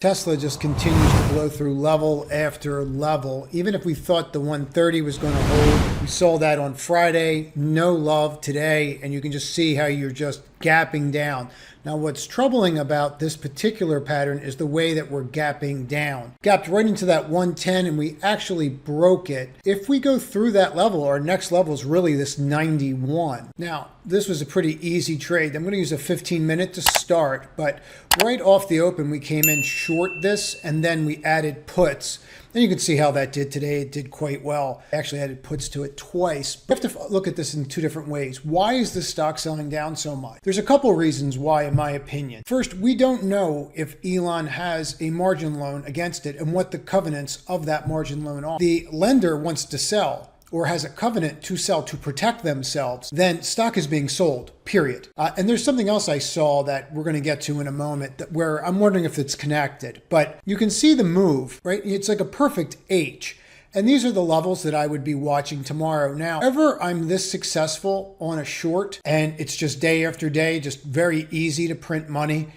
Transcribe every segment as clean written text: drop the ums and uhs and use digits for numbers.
Tesla just continues to blow through level after level. Even if we thought the 130 was going to hold, we saw that on Friday, no love today, and you can just see how you're just gapping down. Now, what's troubling about this particular pattern is the way that we're gapping down. Gapped right into that 110, and we actually broke it. If we go through that level, our next level is really this 91. Now, this was a pretty easy trade. I'm going to use a 15-minute to start, but right off the open, we came in short this, and then we added puts. And you can see how that did today. It did quite well. I actually added puts to it twice. You have to look at this in two different ways. Why is this stock selling down so much? There's a couple reasons why, in my opinion. First, we don't know if Elon has a margin loan against it and what the covenants of that margin loan are. The lender wants to sell or has a covenant to sell to protect themselves, then stock is being sold, period. And there's something else I saw that we're going to get to in a moment where I'm wondering if it's connected. But you can see the move, right? It's like a perfect H. And these are the levels that I would be watching tomorrow. Now, ever I'm this successful on a short and it's just day after day, just very easy to print money,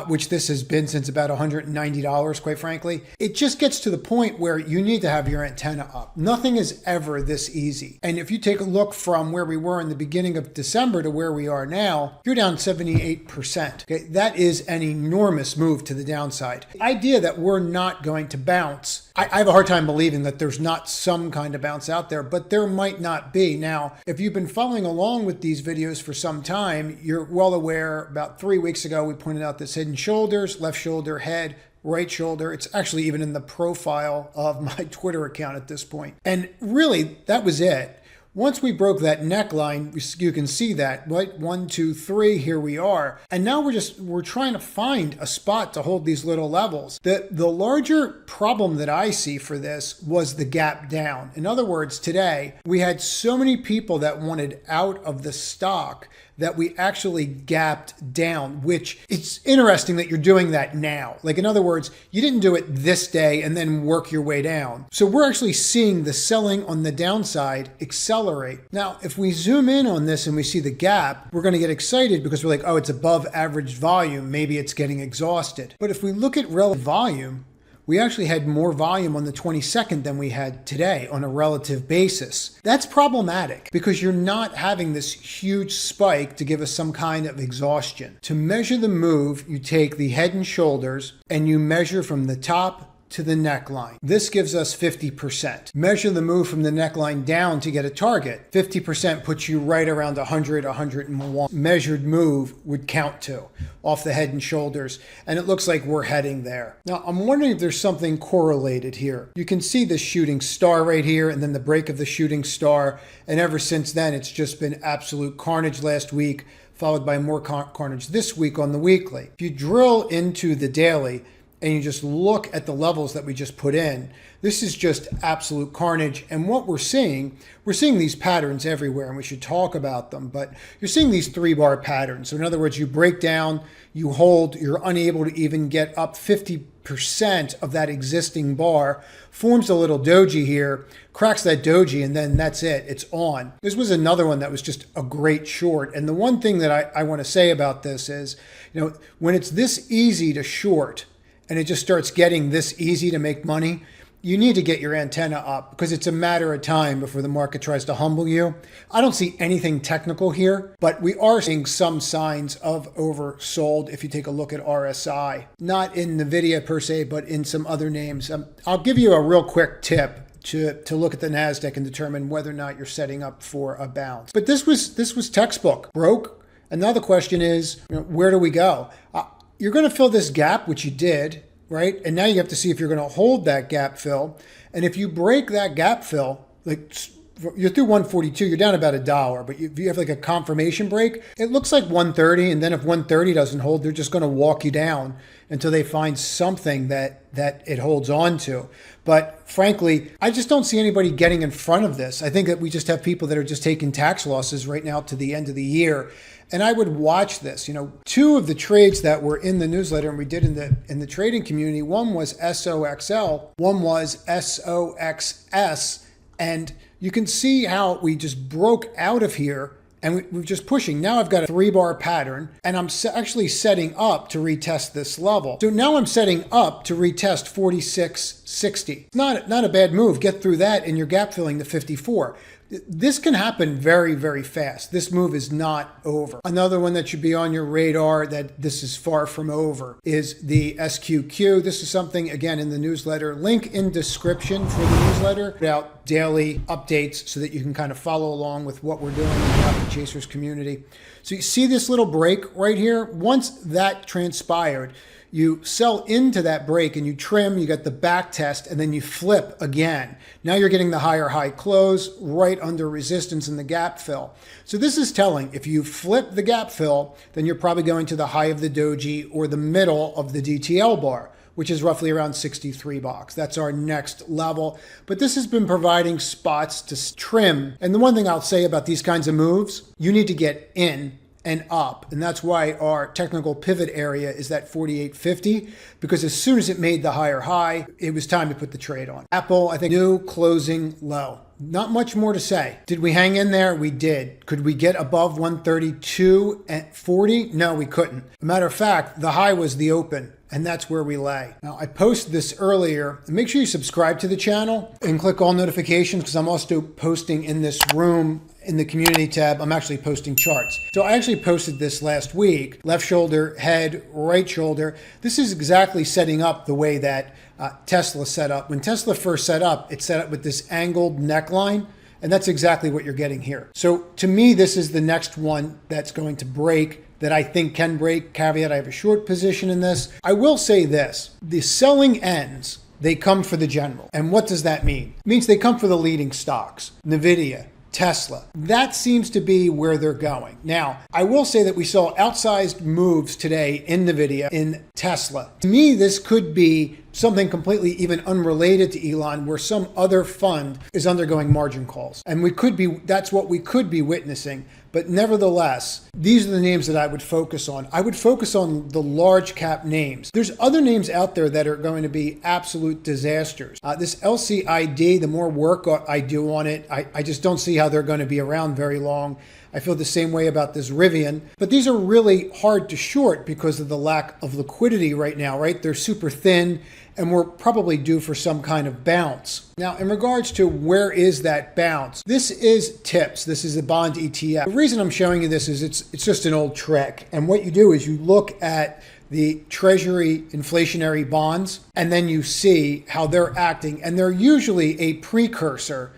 which this has been since about $190, quite frankly. It just gets to the point where you need to have your antenna up. Nothing is ever this easy. And if you take a look from where we were in the beginning of December to where we are now, you're down 78%. Okay, that is an enormous move to the downside. The idea that we're not going to bounce, I have a hard time believing that there's not some kind of bounce out there, but there might not be. Now, if you've been following along with these videos for some time, you're well aware about 3 weeks ago, we pointed out this hidden shoulders, left shoulder, head, right shoulder. It's actually even in the profile of my Twitter account at this point. And really, that was it. Once we broke that neckline, you can see that, right? 1, 2, 3, here we are. And now we're trying to find a spot to hold these little levels. The larger problem that I see for this was the gap down. In other words, today, we had so many people that wanted out of the stock that we actually gapped down, which it's interesting that you're doing that now. Like, in other words, you didn't do it this day and then work your way down. So we're actually seeing the selling on the downside accelerate. Now, if we zoom in on this and we see the gap, we're going to get excited because we're like, oh, it's above average volume. Maybe it's getting exhausted. But if we look at relative volume, we actually had more volume on the 22nd than we had today on a relative basis. That's problematic because you're not having this huge spike to give us some kind of exhaustion. To measure the move, you take the head and shoulders and you measure from the top to the neckline. This gives us 50%. Measure the move from the neckline down to get a target. 50% puts you right around 100, 101. Measured move would count to off the head and shoulders. And it looks like we're heading there. Now, I'm wondering if there's something correlated here. You can see the shooting star right here and then the break of the shooting star. And ever since then, it's just been absolute carnage last week, followed by more carnage this week on the weekly. If you drill into the daily, and you just look at the levels that we just put in, this is just absolute carnage. And what we're seeing these patterns everywhere, and we should talk about them, but you're seeing these 3-bar patterns. So in other words, you break down, you hold, you're unable to even get up 50% of that existing bar, forms a little doji here, cracks that doji, and then that's it, it's on. This was another one that was just a great short. And the one thing that I want to say about this is, when it's this easy to short, and it just starts getting this easy to make money, you need to get your antenna up because it's a matter of time before the market tries to humble you. I don't see anything technical here, but we are seeing some signs of oversold if you take a look at RSI. Not in NVDA per se, but in some other names. I'll give you a real quick tip to look at the Nasdaq and determine whether or not you're setting up for a bounce. But this was textbook. Broke. And now the question is, where do we go? You're going to fill this gap, which you did, right? And now you have to see if you're going to hold that gap fill. And if you break that gap fill, like you're through 142, you're down about $1. But if you have like a confirmation break, it looks like 130. And then if 130 doesn't hold, they're just going to walk you down until they find something that it holds on to. But frankly, I just don't see anybody getting in front of this. I think that we just have people that are just taking tax losses right now to the end of the year. And I would watch this. 2 of the trades that were in the newsletter and we did in the trading community, one was SOXL, one was SOXS, and you can see how we just broke out of here and we're just pushing. Now I've got a 3-bar pattern, and I'm actually setting up to retest this level. So now I'm setting up to retest 46.60. Not a bad move. Get through that and you're gap filling to 54. This can happen very, very fast. This move is not over. Another one that should be on your radar that this is far from over is the SQQ. This is something, again, in the newsletter. Link in description for the newsletter. Put out daily updates so that you can kind of follow along with what we're doing in the Option Chasers community. So you see this little break right here? Once that transpired, you sell into that break and you trim, you get the back test, and then you flip again. Now you're getting the higher high close right under resistance in the gap fill. So this is telling, if you flip the gap fill, then you're probably going to the high of the doji or the middle of the DTL bar, which is roughly around 63 bucks. That's our next level. But this has been providing spots to trim. And the one thing I'll say about these kinds of moves, you need to get in and up. And that's why our technical pivot area is that 48.50, because as soon as it made the higher high, it was time to put the trade on. Apple, I think, new closing low. Not much more to say. Did we hang in there? We did. Could we get above 132 at 40? No, we couldn't. As a matter of fact, the high was the open. And that's where we lay. Now, I posted this earlier. Make sure you subscribe to the channel and click all notifications, because I'm also posting in this room in the community tab. I'm actually posting charts. So I actually posted this last week. Left shoulder, head, right shoulder. This is exactly setting up the way that Tesla set up. When Tesla first set up, it set up with this angled neckline. And that's exactly what you're getting here. So to me, this is the next one that's going to break, that I think can break. Caveat, I have a short position in this. I will say this, the selling ends, they come for the general. And what does that mean? It means they come for the leading stocks, NVDA, Tesla. That seems to be where they're going. Now, I will say that we saw outsized moves today in NVIDIA, in Tesla. To me, this could be something completely even unrelated to Elon, where some other fund is undergoing margin calls. And that's what we could be witnessing. But nevertheless, these are the names that I would focus on. I would focus on the large cap names. There's other names out there that are going to be absolute disasters. This LCID, the more work I do on it, I just don't see how they're going to be around very long. I feel the same way about this Rivian, but these are really hard to short because of the lack of liquidity right now, right? They're super thin, and we're probably due for some kind of bounce. Now, in regards to where is that bounce, this is TIPS. This is a bond ETF. The reason I'm showing you this is it's just an old trick. And what you do is you look at the Treasury inflationary bonds, and then you see how they're acting. And they're usually a precursor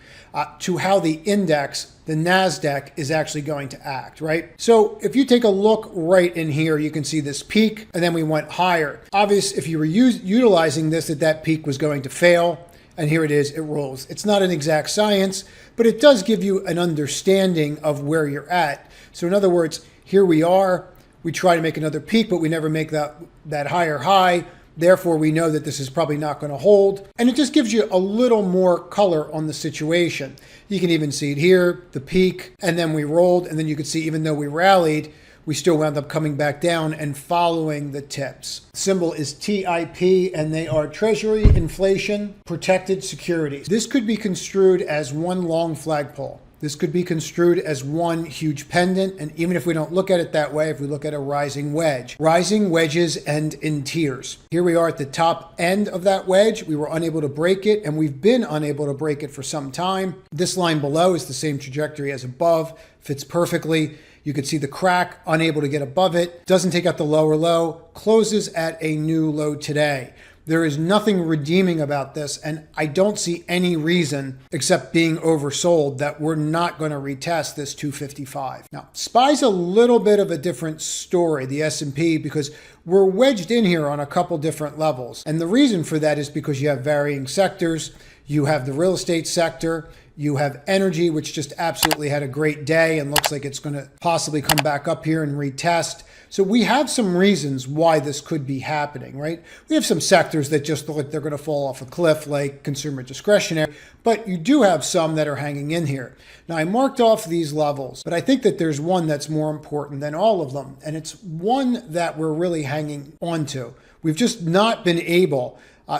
to how the index, the Nasdaq, is actually going to act, right? So if you take a look right in here, you can see this peak, and then we went higher. Obvious, if you were utilizing this, that peak was going to fail, and here it is, it rolls. It's not an exact science, but it does give you an understanding of where you're at. So in other words, here we are, we try to make another peak, but we never make that higher high. Therefore, we know that this is probably not going to hold. And it just gives you a little more color on the situation. You can even see it here, the peak, and then we rolled. And then you can see, even though we rallied, we still wound up coming back down and following the tips. Symbol is TIP, and they are Treasury Inflation Protected Securities. This could be construed as one long flagpole. This could be construed as one huge pendant, and even if we don't look at it that way, if we look at a rising wedge. Rising wedges end in tiers. Here we are at the top end of that wedge. We were unable to break it, and we've been unable to break it for some time. This line below is the same trajectory as above, fits perfectly. You can see the crack, unable to get above it. Doesn't take out the lower low, closes at a new low today. There is nothing redeeming about this, and I don't see any reason, except being oversold, that we're not going to retest this 255. Now, SPY's a little bit of a different story, the S&P, because we're wedged in here on a couple different levels. And the reason for that is because you have varying sectors. You have the real estate sector. You have energy, which just absolutely had a great day and looks like it's going to possibly come back up here and retest. So we have some reasons why this could be happening, right? We have some sectors that just look like they're going to fall off a cliff, like consumer discretionary, but you do have some that are hanging in here. Now, I marked off these levels, but I think that there's one that's more important than all of them, and it's one that we're really hanging on to. We've just not been able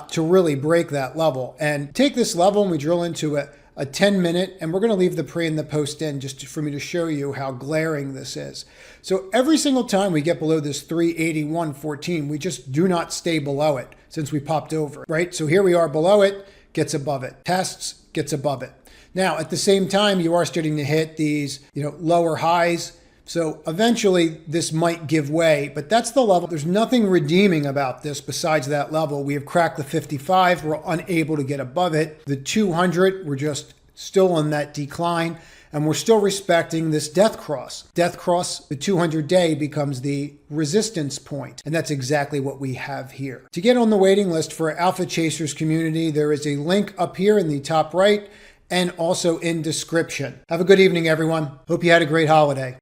to really break that level. And take this level and we drill into a 10-minute, and we're going to leave the pre and the post in just for me to show you how glaring this is. So every single time we get below this 381.14, we just do not stay below it since we popped over, right? So here we are below it, gets above it, tests, gets above it. Now, at the same time, you are starting to hit these, lower highs. So eventually this might give way, but that's the level. There's nothing redeeming about this besides that level. We have cracked the 55. We're unable to get above it. The 200, we're just still on that decline, and we're still respecting this death cross. Death cross, the 200-day becomes the resistance point, and that's exactly what we have here. To get on the waiting list for Alpha Chasers community, there is a link up here in the top right and also in description. Have a good evening, everyone. Hope you had a great holiday.